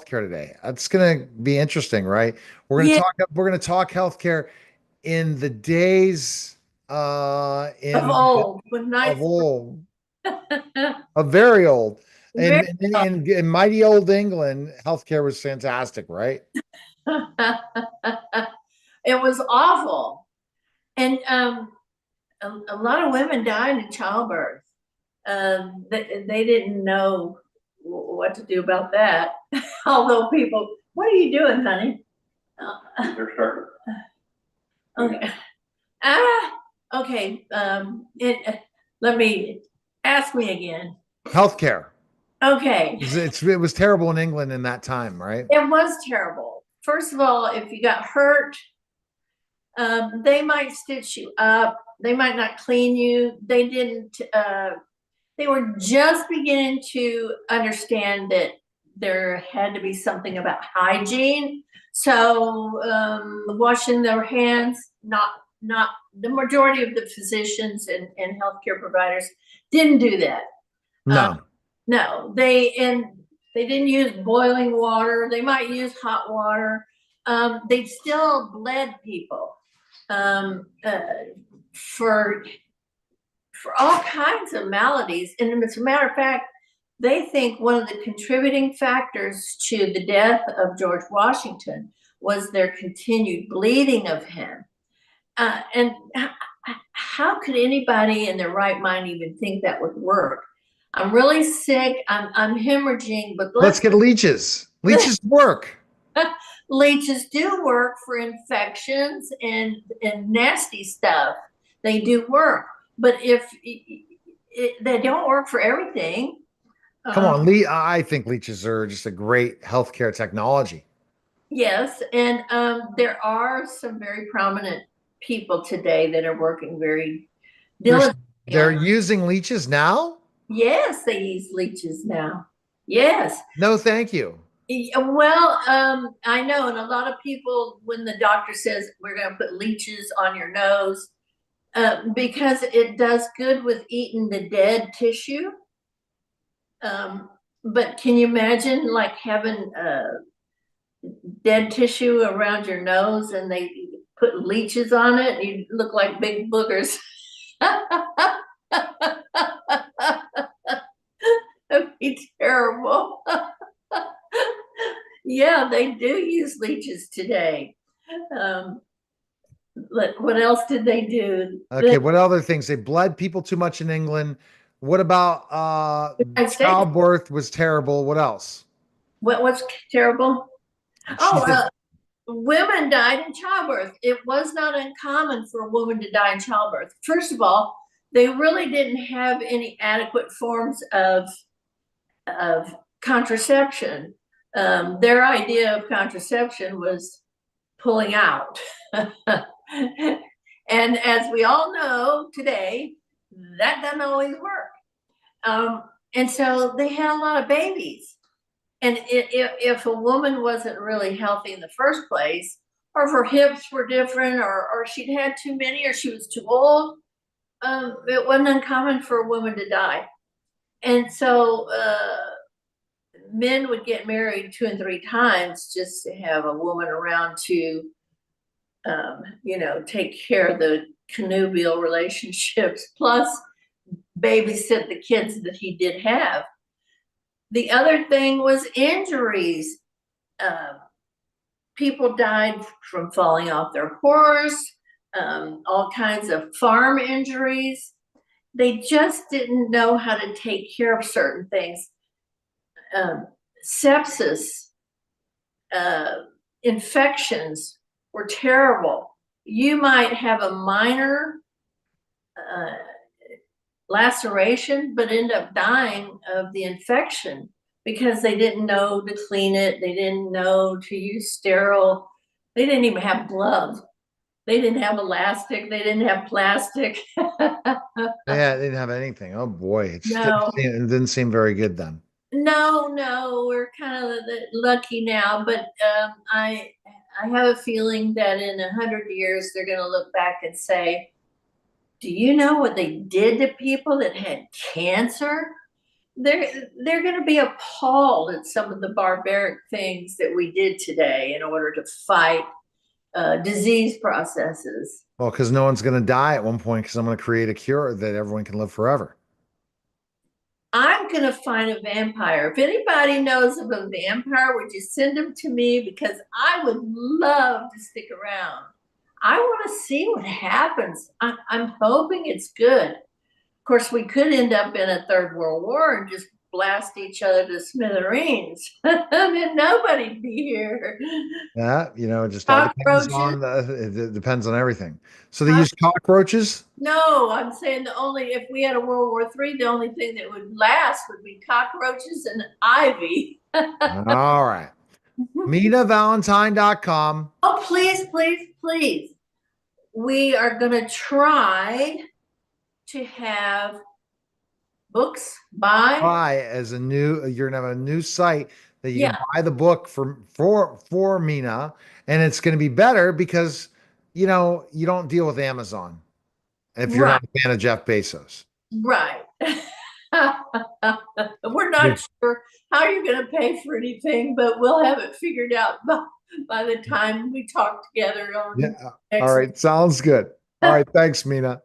healthcare today. It's going to be interesting, right? Yeah, We're going to talk healthcare in the days of in old, with of nice. old, of very old. Very In mighty old England, healthcare was fantastic, right? it was awful. And a lot of women died in childbirth. They didn't know what to do about that. Although people, what are you doing, honey? They're starting. Okay. Ah, okay. Let me ask me again. Healthcare. Okay. It was terrible in England in that time, right? It was terrible. First of all, if you got hurt, they might stitch you up. They might not clean you. They didn't. They were just beginning to understand that there had to be something about hygiene. So washing their hands, not the majority of the physicians and healthcare providers didn't do that. Uh, No. no, they didn't use boiling water. They might use hot water. They still bled people um, uh, for all kinds of maladies. And as a matter of fact, they think one of the contributing factors to the death of George Washington was their continued bleeding of him. And how could anybody in their right mind even think that would work? I'm really sick. I'm hemorrhaging, but Let's get leeches. Leeches work. leeches do work for infections and nasty stuff. They do work, but if they don't work for everything. Come Um, on, I think leeches are just a great healthcare technology. yes, and there are some very prominent people today that are working very They're diligently they're on. using leeches now? Yes, they use leeches now. Yes. No, thank you. Well, I know, and a lot of people, when the doctor says we're going to put leeches on your nose, because it does good with eating the dead tissue. But can you imagine like having dead tissue around your nose and they put leeches on it and you look like big boogers? That'd be terrible. Yeah, they do use leeches today. Um, what else did they do? Okay, what other things? They bled people too much in England. What about The United States. childbirth was terrible? What else? What's terrible? She Oh, said women died in childbirth. It was not uncommon for a woman to die in childbirth. First of all, they really didn't have any adequate forms of contraception. Their idea of contraception was pulling out. And as we all know today, that doesn't always work. Um, and so they had a lot of babies. And if a woman wasn't really healthy in the first place, or if her hips were different, or she'd had too many, or she was too old, it wasn't uncommon for a woman to die. And so men would get married 2 and 3 times just to have a woman around to, take care of the connubial relationships, plus babysit the kids that he did have. The other thing was injuries. Uh, People died from falling off their horse, all kinds of farm injuries. They just didn't know how to take care of certain things. Um, Sepsis, uh, infections were terrible. You might have a minor uh, laceration, but end up dying of the infection because they didn't know to clean it. They didn't know to use sterile. They didn't even have gloves. They didn't have elastic. They didn't have plastic. yeah, they didn't have anything. Oh boy, No, it didn't seem very good then. no, we're kind of lucky now, but I have a feeling that in 100 years they're going to look back and say, "Do you know what they did to people that had cancer?" they're going to be appalled at some of the barbaric things that we did today in order to fight disease processes. Well, because no one's going to die at one point because I'm going to create a cure that everyone can live forever. I'm going to find a vampire. If anybody knows of a vampire, would you send them to me? Because I would love to stick around. I want to see what happens. I'm hoping it's good. Of course, we could end up in a third world war and just blast each other to smithereens. And nobody'd be here. Yeah, it just all depends Cockroaches? on it depends on everything. So they use cockroaches? No, I'm saying the only, if we had a World War III, the only thing that would last would be cockroaches and ivy. All right. MinaValentine.com. Oh, please, please, please. We are going to try to have books by, Buy as a new, you're gonna have a new site that you can yeah, buy the book for Mina, and it's gonna be better because you don't deal with Amazon if you're right, not a fan of Jeff Bezos. right. We're not sure how you're going to pay for anything, but we'll have it figured out by the time we talk together Yeah. on All next. right. Sounds good. All right. Thanks, Mina.